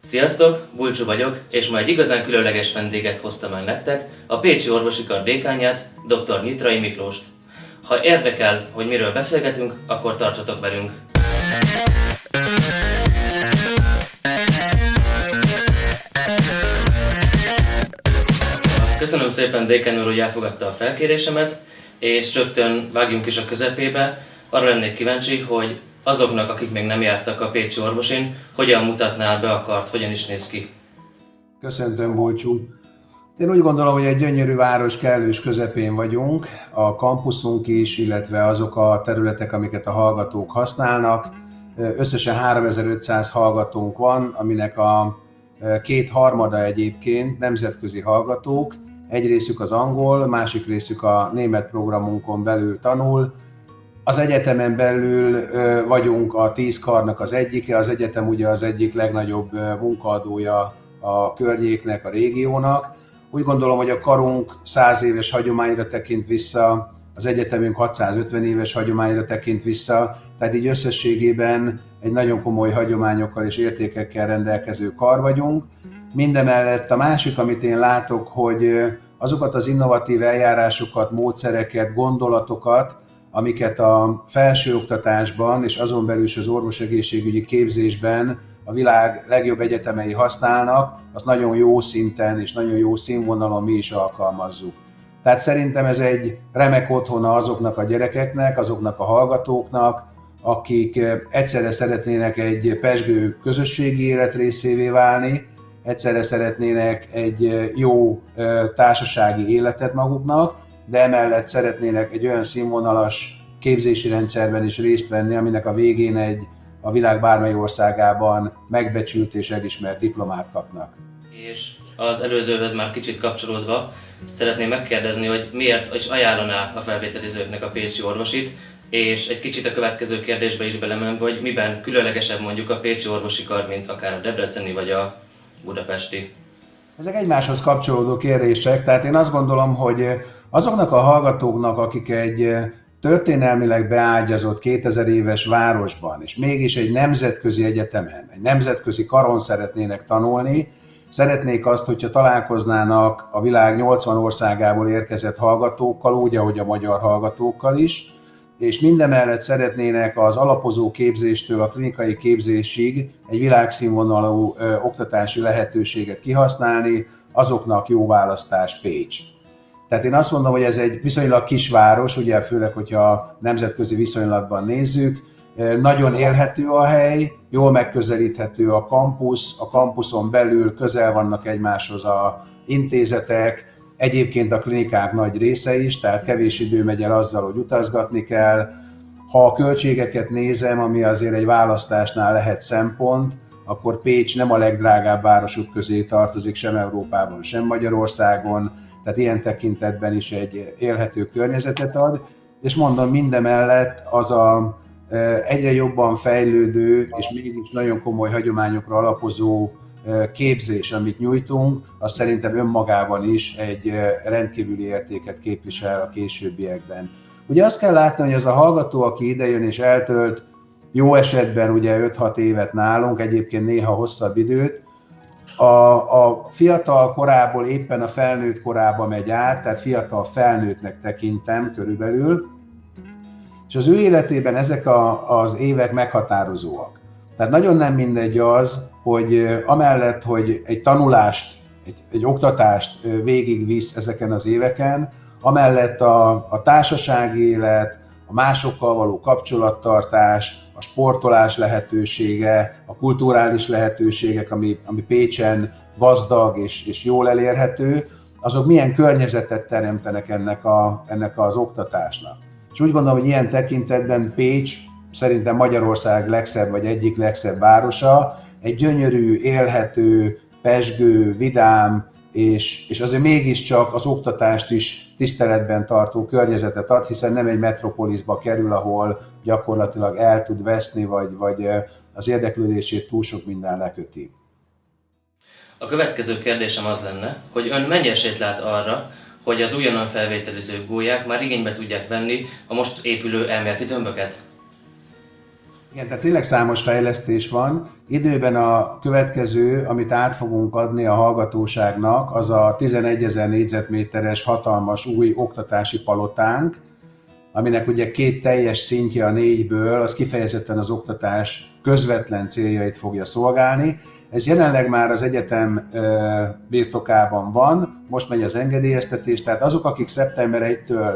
Sziasztok, Bulcsú vagyok, és ma egy igazán különleges vendéget hoztam el nektek, a Pécsi Orvosi Kar dékánját, dr. Nyitrai Miklóst. Ha érdekel, hogy miről beszélgetünk, akkor tartsatok velünk! Köszönöm szépen, dékán úr, hogy elfogadta a felkérésemet, és rögtön vágjunk is a közepébe. Arra lennék kíváncsi, hogy azoknak, akik még nem jártak a Pécsi Orvosin, hogyan mutatná be a kart, hogyan is néz ki? Köszöntöm, Bulcsú. Én úgy gondolom, hogy egy gyönyörű város kellős közepén vagyunk, a kampuszunk is, illetve azok a területek, amiket a hallgatók használnak. Összesen 3500 hallgatónk van, aminek a kétharmada egyébként nemzetközi hallgatók. Egy részük az angol, másik részük a német programunkon belül tanul. Az egyetemen belül vagyunk a 10 karnak az egyike, az egyetem ugye az egyik legnagyobb munkaadója a környéknek, a régiónak. Úgy gondolom, hogy a karunk 100 éves hagyományra tekint vissza, az egyetemünk 650 éves hagyományra tekint vissza, tehát így összességében egy nagyon komoly hagyományokkal és értékekkel rendelkező kar vagyunk. Mindemellett a másik, amit én látok, hogy azokat az innovatív eljárásokat, módszereket, gondolatokat, amiket a felsőoktatásban és azon belül is az orvosegészségügyi képzésben a világ legjobb egyetemei használnak, azt nagyon jó szinten és nagyon jó színvonalon mi is alkalmazzuk. Tehát szerintem ez egy remek otthona azoknak a gyerekeknek, azoknak a hallgatóknak, akik egyszerre szeretnének egy pezsgő közösségi élet részévé válni, egyszerre szeretnének egy jó társasági életet maguknak, de emellett szeretnének egy olyan színvonalas képzési rendszerben is részt venni, aminek a végén a világ bármely országában megbecsült és elismert diplomát kapnak. És az előzőhöz már kicsit kapcsolódva, szeretném megkérdezni, hogy miért is ajánlaná a felvételizőknek a Pécsi Orvosit, és egy kicsit a következő kérdésbe is belemenve, hogy miben különlegesebb mondjuk a Pécsi Orvosi Kar, mint akár a debreceni vagy a budapesti. Ezek egymáshoz kapcsolódó kérdések, tehát én azt gondolom, hogy azoknak a hallgatóknak, akik egy történelmileg beágyazott 2000 éves városban, és mégis egy nemzetközi egyetemen, egy nemzetközi karon szeretnének tanulni, szeretnék azt, hogyha találkoznának a világ 80 országából érkezett hallgatókkal, úgy, ahogy a magyar hallgatókkal is, és mindemellett szeretnének az alapozó képzéstől a klinikai képzésig egy világszínvonalú oktatási lehetőséget kihasználni, azoknak jó választás Pécs. Tehát én azt mondom, hogy ez egy viszonylag kisváros, ugye főleg, hogyha nemzetközi viszonylatban nézzük, nagyon élhető a hely, jól megközelíthető a kampusz, a kampuszon belül közel vannak egymáshoz az intézetek, egyébként a klinikák nagy része is, tehát kevés idő megy el azzal, hogy utazgatni kell. Ha a költségeket nézem, ami azért egy választásnál lehet szempont, akkor Pécs nem a legdrágább városok közé tartozik sem Európában, sem Magyarországon, tehát ilyen tekintetben is egy élhető környezetet ad, és mondom, mindemellett az a egyre jobban fejlődő és mégis nagyon komoly hagyományokra alapozó képzés, amit nyújtunk, az szerintem önmagában is egy rendkívüli értéket képvisel a későbbiekben. Ugye azt kell látni, hogy az a hallgató, aki idejön és eltölt jó esetben ugye 5-6 évet nálunk, egyébként néha hosszabb időt, a fiatal korából éppen a felnőtt korába megy át, tehát fiatal felnőttnek tekintem körülbelül, és az ő életében ezek az évek meghatározóak. Tehát nagyon nem mindegy az, hogy amellett, hogy egy tanulást, egy oktatást végigvisz ezeken az éveken, amellett a társasági élet, a másokkal való kapcsolattartás, a sportolás lehetősége, a kulturális lehetőségek, ami Pécsen gazdag és jól elérhető, azok milyen környezetet teremtenek ennek az oktatásnak. És úgy gondolom, hogy ilyen tekintetben Pécs szerintem Magyarország legszebb vagy egyik legszebb városa, egy gyönyörű, élhető, pezsgő, vidám, és azért mégiscsak az oktatást is tiszteletben tartó környezetet ad, hiszen nem egy metropoliszba kerül, ahol gyakorlatilag el tud veszni, vagy az érdeklődését túl sok minden leköti. A következő kérdésem az lenne, hogy ön mennyi esélyt lát arra, hogy az újonnan felvételiző gólyák már igénybe tudják venni a most épülő elméleti tömböket? Igen, tehát tényleg számos fejlesztés van. Időben a következő, amit át fogunk adni a hallgatóságnak, az a 11.000 négyzetméteres hatalmas új oktatási palotánk, aminek ugye 2 teljes szintje a 4-ből, az kifejezetten az oktatás közvetlen céljait fogja szolgálni. Ez jelenleg már az egyetem birtokában van, most megy az engedélyeztetés, tehát azok, akik szeptember 1-től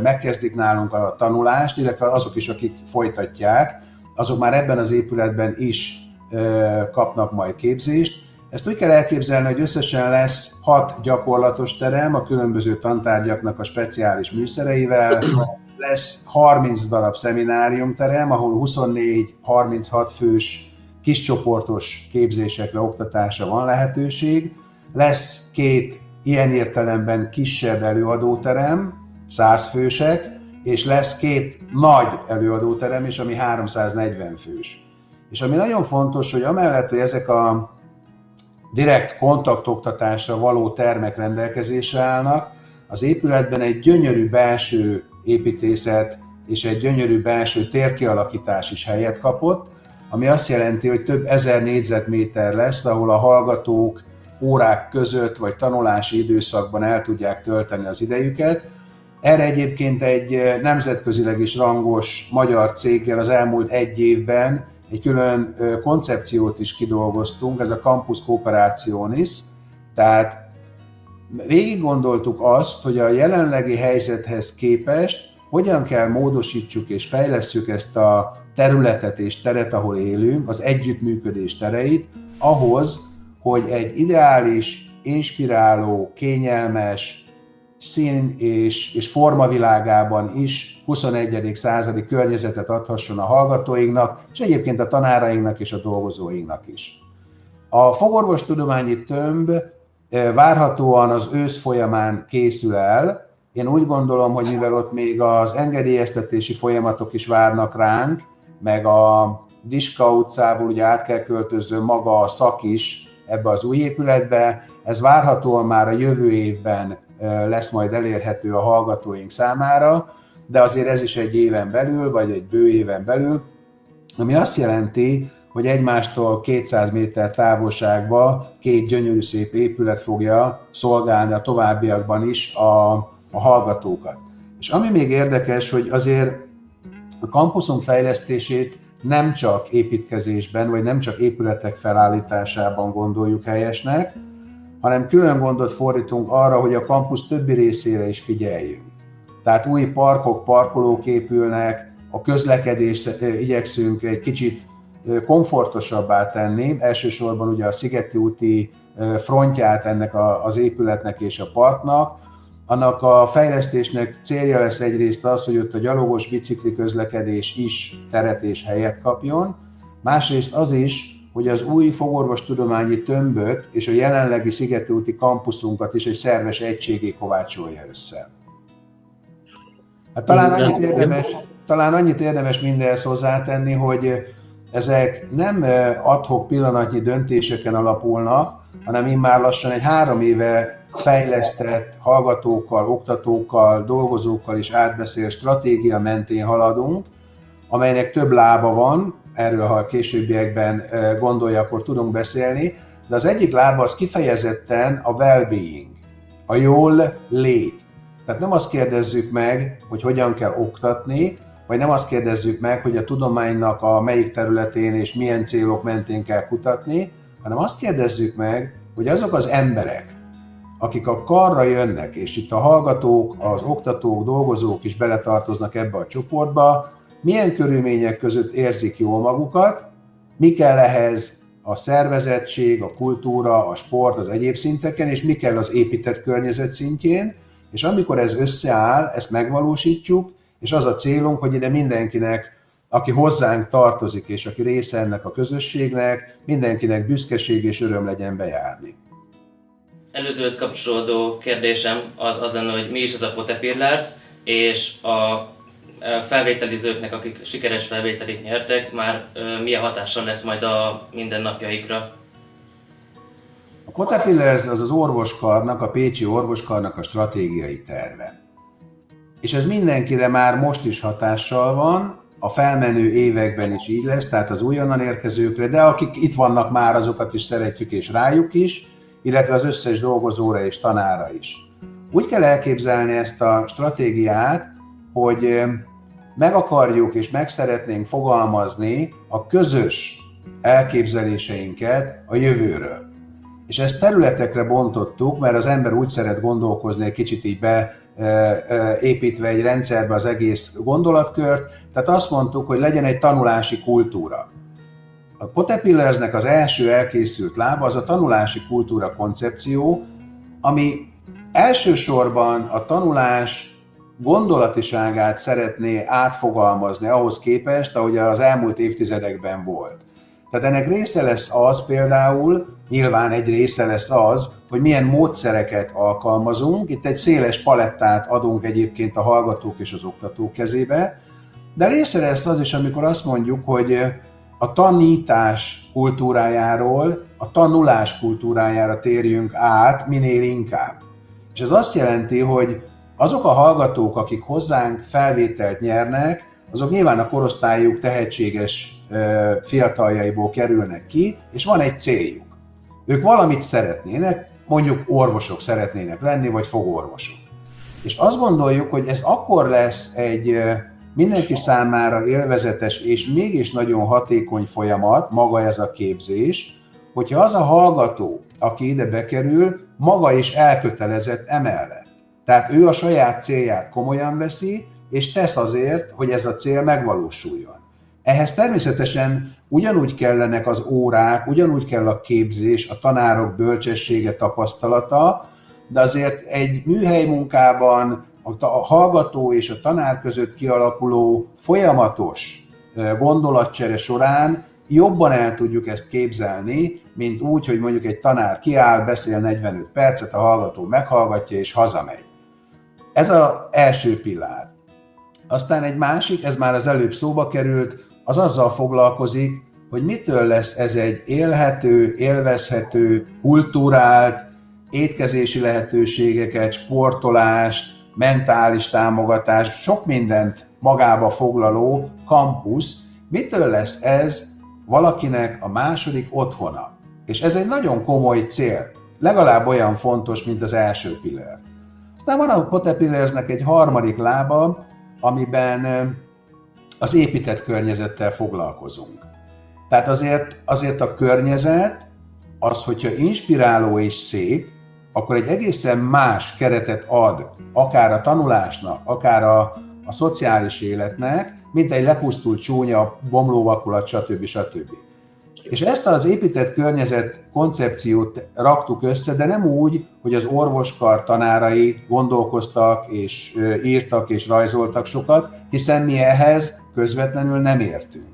megkezdik nálunk a tanulást, illetve azok is, akik folytatják, azok már ebben az épületben is kapnak majd képzést. Ezt úgy kell elképzelni, hogy összesen lesz 6 gyakorlatos terem a különböző tantárgyaknak a speciális műszereivel, lesz 30 darab szemináriumterem, ahol 24-36 fős kiscsoportos képzésekre, oktatásra van lehetőség, lesz 2 ilyen értelemben kisebb előadóterem, 100 fősek, és lesz 2 nagy előadóterem is, ami 340 fős. És ami nagyon fontos, hogy amellett, hogy ezek a direkt kontaktoktatásra való termek rendelkezésre állnak, az épületben egy gyönyörű belső építészet és egy gyönyörű belső térkialakítás is helyet kapott, ami azt jelenti, hogy több ezer négyzetméter lesz, ahol a hallgatók órák között vagy tanulási időszakban el tudják tölteni az idejüket. Erre egyébként egy nemzetközileg is rangos magyar céggel az elmúlt 1 évben egy külön koncepciót is kidolgoztunk, ez a Campus Cooperationis, tehát végig gondoltuk azt, hogy a jelenlegi helyzethez képest hogyan kell módosítsuk és fejlesszük ezt a területet és teret, ahol élünk, az együttműködés tereit, ahhoz, hogy egy ideális, inspiráló, kényelmes, szín és formavilágában is 21. századi környezetet adhasson a hallgatóinknak, és egyébként a tanárainknak és a dolgozóinknak is. A fogorvostudományi tömb várhatóan az ősz folyamán készül el. Én úgy gondolom, hogy mivel ott még az engedélyeztetési folyamatok is várnak ránk, meg a Diska utcából ugye át kell költöző maga a szak is ebbe az új épületbe, ez várhatóan már a jövő évben lesz majd elérhető a hallgatóink számára, de azért ez is egy éven belül, vagy egy bő éven belül, ami azt jelenti, hogy egymástól 200 méter távolságban 2 gyönyörű szép épület fogja szolgálni a továbbiakban is a hallgatókat. És ami még érdekes, hogy azért a kampuszunk fejlesztését nem csak építkezésben, vagy nem csak épületek felállításában gondoljuk helyesnek, hanem külön gondot fordítunk arra, hogy a kampusz többi részére is figyeljünk. Tehát új parkok, parkolók épülnek, a közlekedést igyekszünk egy kicsit komfortosabbá tenni, elsősorban ugye a Szigeti úti frontját ennek az épületnek és a parknak. Annak a fejlesztésnek célja lesz egyrészt az, hogy ott a gyalogos bicikli közlekedés is teret és helyet kapjon, másrészt az is, hogy az új fogorvostudományi tömböt és a jelenlegi Szigeti úti kampuszunkat is egy szerves egységé kovácsolja össze. Hát talán annyit érdemes mindenhez hozzátenni, hogy ezek nem ad-hoc pillanatnyi döntéseken alapulnak, hanem immár lassan egy 3 éve fejlesztett hallgatókkal, oktatókkal, dolgozókkal is átbeszélt stratégia mentén haladunk, amelynek több lába van, erről ha a későbbiekben gondolja, akkor tudunk beszélni, de az egyik lába az kifejezetten a well-being, a jól lét. Tehát nem azt kérdezzük meg, hogy hogyan kell oktatni, vagy nem azt kérdezzük meg, hogy a tudománynak a melyik területén és milyen célok mentén kell kutatni, hanem azt kérdezzük meg, hogy azok az emberek, akik a karra jönnek, és itt a hallgatók, az oktatók, dolgozók is beletartoznak ebbe a csoportba, milyen körülmények között érzik jól magukat, mi kell ehhez a szervezettség, a kultúra, a sport, az egyéb szinteken, és mi kell az épített környezet szintjén, és amikor ez összeáll, ezt megvalósítjuk, és az a célunk, hogy ide mindenkinek, aki hozzánk tartozik, és aki része ennek a közösségnek, mindenkinek büszkeség és öröm legyen bejárni. Előzőhöz kapcsolódó kérdésem az lenne, hogy mi is az a Pote Pillars, és a felvételizőknek, akik sikeres felvételit nyertek, már milyen hatással lesz majd a mindennapjaikra? A Pote Pillars az orvoskarnak, a pécsi orvoskarnak a stratégiai terve. És ez mindenkire már most is hatással van. a felmenő években is így lesz, tehát az újonnan érkezőkre, de akik itt vannak már, azokat is szeretjük, és rájuk is, illetve az összes dolgozóra és tanára is. Úgy kell elképzelni ezt a stratégiát, hogy meg akarjuk és meg szeretnénk fogalmazni a közös elképzeléseinket a jövőről. És ezt területekre bontottuk, mert az ember úgy szeret gondolkozni, egy kicsit így beépítve egy rendszerbe az egész gondolatkört, tehát azt mondtuk, hogy legyen egy tanulási kultúra. A Potapillersnek az első elkészült lába az a tanulási kultúra koncepció, ami elsősorban a tanulás gondolatiságát szeretné átfogalmazni ahhoz képest, ahogy az elmúlt évtizedekben volt. Tehát ennek része lesz az például, nyilván egy része lesz az, hogy milyen módszereket alkalmazunk. Itt egy széles palettát adunk egyébként a hallgatók és az oktatók kezébe, de része lesz az is, amikor azt mondjuk, hogy a tanítás kultúrájáról a tanulás kultúrájára térjünk át minél inkább. És ez azt jelenti, hogy azok a hallgatók, akik hozzánk felvételt nyernek, azok nyilván a korosztályuk tehetséges fiataljaiból kerülnek ki, és van egy céljuk. Ők valamit szeretnének, mondjuk orvosok szeretnének lenni, vagy fogorvosok. És azt gondoljuk, hogy ez akkor lesz egy mindenki számára élvezetes és mégis nagyon hatékony folyamat, maga ez a képzés, hogyha az a hallgató, aki ide bekerül, maga is elkötelezett emellett. Tehát ő a saját célját komolyan veszi, és tesz azért, hogy ez a cél megvalósuljon. Ehhez természetesen ugyanúgy kellenek az órák, ugyanúgy kell a képzés, a tanárok bölcsessége, tapasztalata, de azért egy műhely munkában a hallgató és a tanár között kialakuló folyamatos gondolatcsere során jobban el tudjuk ezt képzelni, mint úgy, hogy mondjuk egy tanár kiáll, beszél 45 percet, a hallgató meghallgatja és hazamegy. Ez az első pillár. Aztán egy másik, ez már az előbb szóba került, az azzal foglalkozik, hogy mitől lesz ez egy élhető, élvezhető, kulturált, étkezési lehetőségeket, sportolást, mentális támogatást, sok mindent magába foglaló kampusz, mitől lesz ez valakinek a második otthona. És ez egy nagyon komoly cél, legalább olyan fontos, mint az első pillér. Aztán van a Potapillersnek egy harmadik lába, amiben az épített környezettel foglalkozunk. Tehát azért a környezet, az, hogyha inspiráló és szép, akkor egy egészen más keretet ad, akár a tanulásnak, akár a szociális életnek, mint egy lepusztult csúnya, bomlóvakulat, stb. És ezt az épített környezet koncepciót raktuk össze, de nem úgy, hogy az orvoskar tanárai gondolkoztak, és írtak, és rajzoltak sokat, hiszen mi ehhez közvetlenül nem értünk.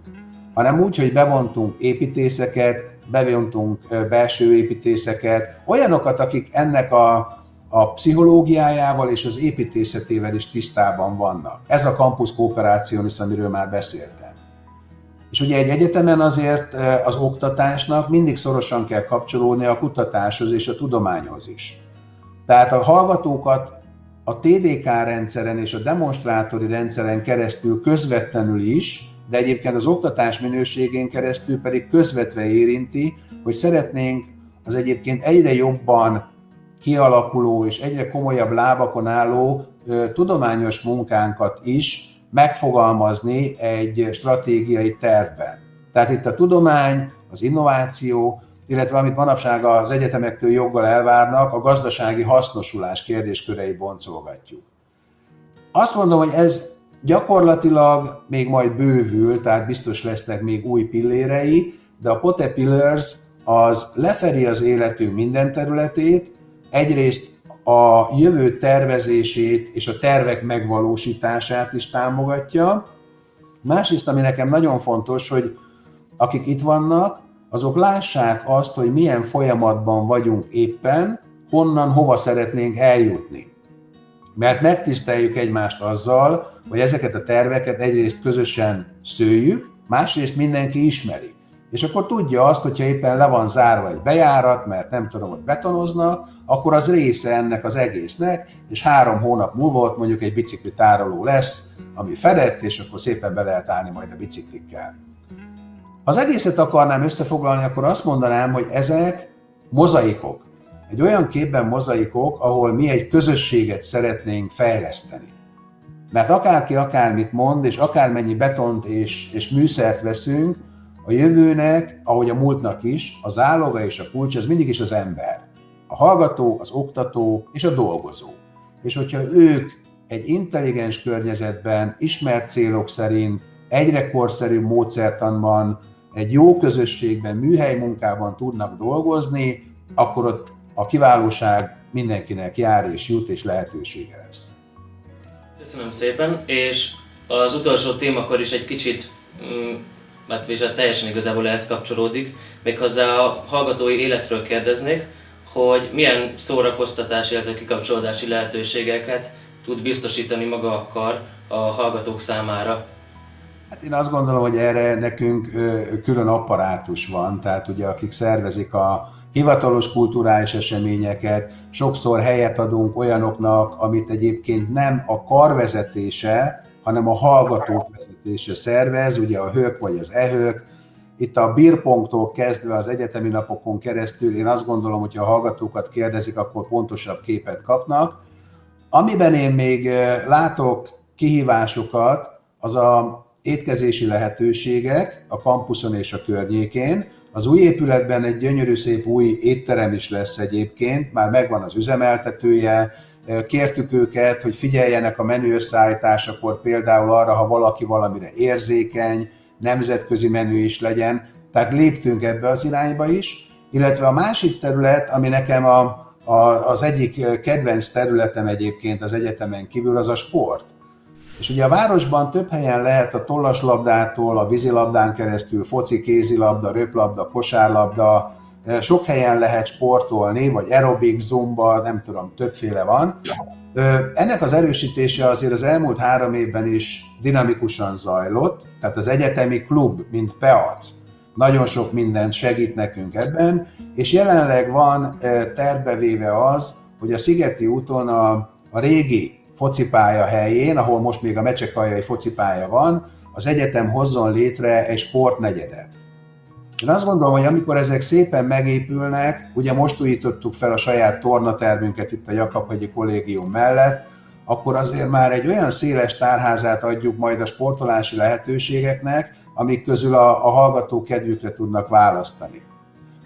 Hanem úgy, hogy bevontunk építészeket, bevontunk belső építészeket, olyanokat, akik ennek a pszichológiájával és az építészetével is tisztában vannak. Ez a campus cooperationis, amiről már beszéltem. És ugye egy egyetemen azért az oktatásnak mindig szorosan kell kapcsolódni a kutatáshoz és a tudományhoz is. Tehát a hallgatókat a TDK rendszeren és a demonstrátori rendszeren keresztül közvetlenül is, de egyébként az oktatás minőségén keresztül pedig közvetve érinti, hogy szeretnénk az egyébként egyre jobban kialakuló és egyre komolyabb lábakon álló tudományos munkánkat is megfogalmazni egy stratégiai tervben. Tehát itt a tudomány, az innováció, illetve amit manapság az egyetemektől joggal elvárnak, a gazdasági hasznosulás kérdésköreit boncolgatjuk. Azt mondom, hogy ez gyakorlatilag még majd bővül, tehát biztos lesznek még új pillérei, de a Potapillers az lefedi az életünk minden területét, egyrészt a jövő tervezését és a tervek megvalósítását is támogatja. Másrészt, ami nekem nagyon fontos, hogy akik itt vannak, azok lássák azt, hogy milyen folyamatban vagyunk éppen, honnan, hova szeretnénk eljutni. Mert megtiszteljük egymást azzal, hogy ezeket a terveket egyrészt közösen szőjük, másrészt mindenki ismeri. és akkor tudja azt, hogyha éppen le van zárva egy bejárat, mert nem tudom, hogy betonoznak, akkor az része ennek az egésznek, és 3 hónap múlva ott mondjuk egy bicikli tároló lesz, ami fedett, és akkor szépen be lehet állni majd a biciklikkel. Ha az egészet akarnám összefoglalni, akkor azt mondanám, hogy ezek mozaikok. Egy olyan képben mozaikok, ahol mi egy közösséget szeretnénk fejleszteni. Mert akárki akármit mond, és akármennyi betont és műszert veszünk, a jövőnek, ahogy a múltnak is, a záloga és a kulcs, az mindig is az ember. A hallgató, az oktató és a dolgozó. És hogyha ők egy intelligens környezetben, ismert célok szerint, egyre korszerűbb módszertanban, egy jó közösségben, műhelymunkában tudnak dolgozni, akkor ott a kiválóság mindenkinek jár és jut és lehetősége lesz. Köszönöm szépen, és az utolsó témakör is egy kicsit, hát teljesen igazából ehhez kapcsolódik, méghozzá a hallgatói életről kérdeznék, hogy milyen szórakoztatás, illetve kikapcsolódási lehetőségeket tud biztosítani maga a kar a hallgatók számára. Hát én azt gondolom, hogy erre nekünk külön apparátus van, tehát ugye akik szervezik a hivatalos kulturális eseményeket, sokszor helyet adunk olyanoknak, amit egyébként nem a kar vezetése, hanem a hallgatók vezetése szervez, ugye a HÖK vagy az EHÖK. Itt a beerpongtól kezdve az egyetemi napokon keresztül én azt gondolom, hogy ha a hallgatókat kérdezik, akkor pontosabb képet kapnak. Amiben én még látok kihívásokat, az a étkezési lehetőségek a kampuszon és a környékén. Az új épületben egy gyönyörű szép új étterem is lesz egyébként, már megvan az üzemeltetője, kértük őket, hogy figyeljenek a menü összeállításakor például arra, ha valaki valamire érzékeny, nemzetközi menü is legyen, tehát léptünk ebbe az irányba is, illetve a másik terület, ami nekem az egyik kedvenc területem egyébként az egyetemen kívül, az a sport. És ugye a városban több helyen lehet a tollaslabdától, a vízilabdán keresztül, foci, kézilabda, röplabda, kosárlabda, sok helyen lehet sportolni, vagy aerobik, zumba, nem tudom, többféle van. Ennek az erősítése azért az elmúlt 3 évben is dinamikusan zajlott, tehát az egyetemi klub, mint PEAC, nagyon sok mindent segít nekünk ebben, és jelenleg van tervbevéve az, hogy a Szigeti úton a régi focipálya helyén, ahol most még a Mecsekalljai focipálya van, az egyetem hozzon létre egy sportnegyedet. Én azt gondolom, hogy amikor ezek szépen megépülnek, ugye most újítottuk fel a saját tornatermünket itt a Jakab-hegyi Kollégium mellett, akkor azért már egy olyan széles tárházát adjuk majd a sportolási lehetőségeknek, amik közül a hallgatók kedvükre tudnak választani.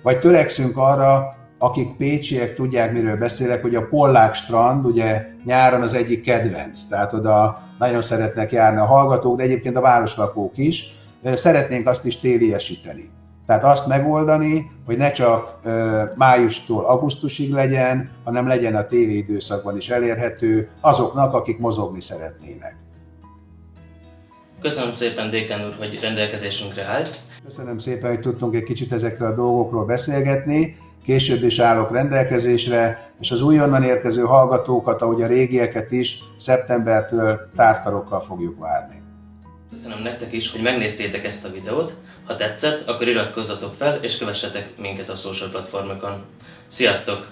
Vagy törekszünk arra, akik pécsiek tudják, miről beszélek, hogy a Pollák strand ugye nyáron az egyik kedvenc, tehát oda nagyon szeretnek járni a hallgatók, de egyébként a városlakók is. Szeretnénk azt is téliesíteni. Tehát azt megoldani, hogy ne csak májustól augusztusig legyen, hanem legyen a téli időszakban is elérhető azoknak, akik mozogni szeretnének. Köszönöm szépen, dékán úr, hogy rendelkezésünkre állt. Köszönöm szépen, hogy tudtunk egy kicsit ezekről a dolgokról beszélgetni. Később is állok rendelkezésre, és az újonnan érkező hallgatókat, ahogy a régieket is, szeptembertől tártkarokkal fogjuk várni. Köszönöm nektek is, hogy megnéztétek ezt a videót. Ha tetszett, akkor iratkozzatok fel, és kövessetek minket a social platformokon. Sziasztok!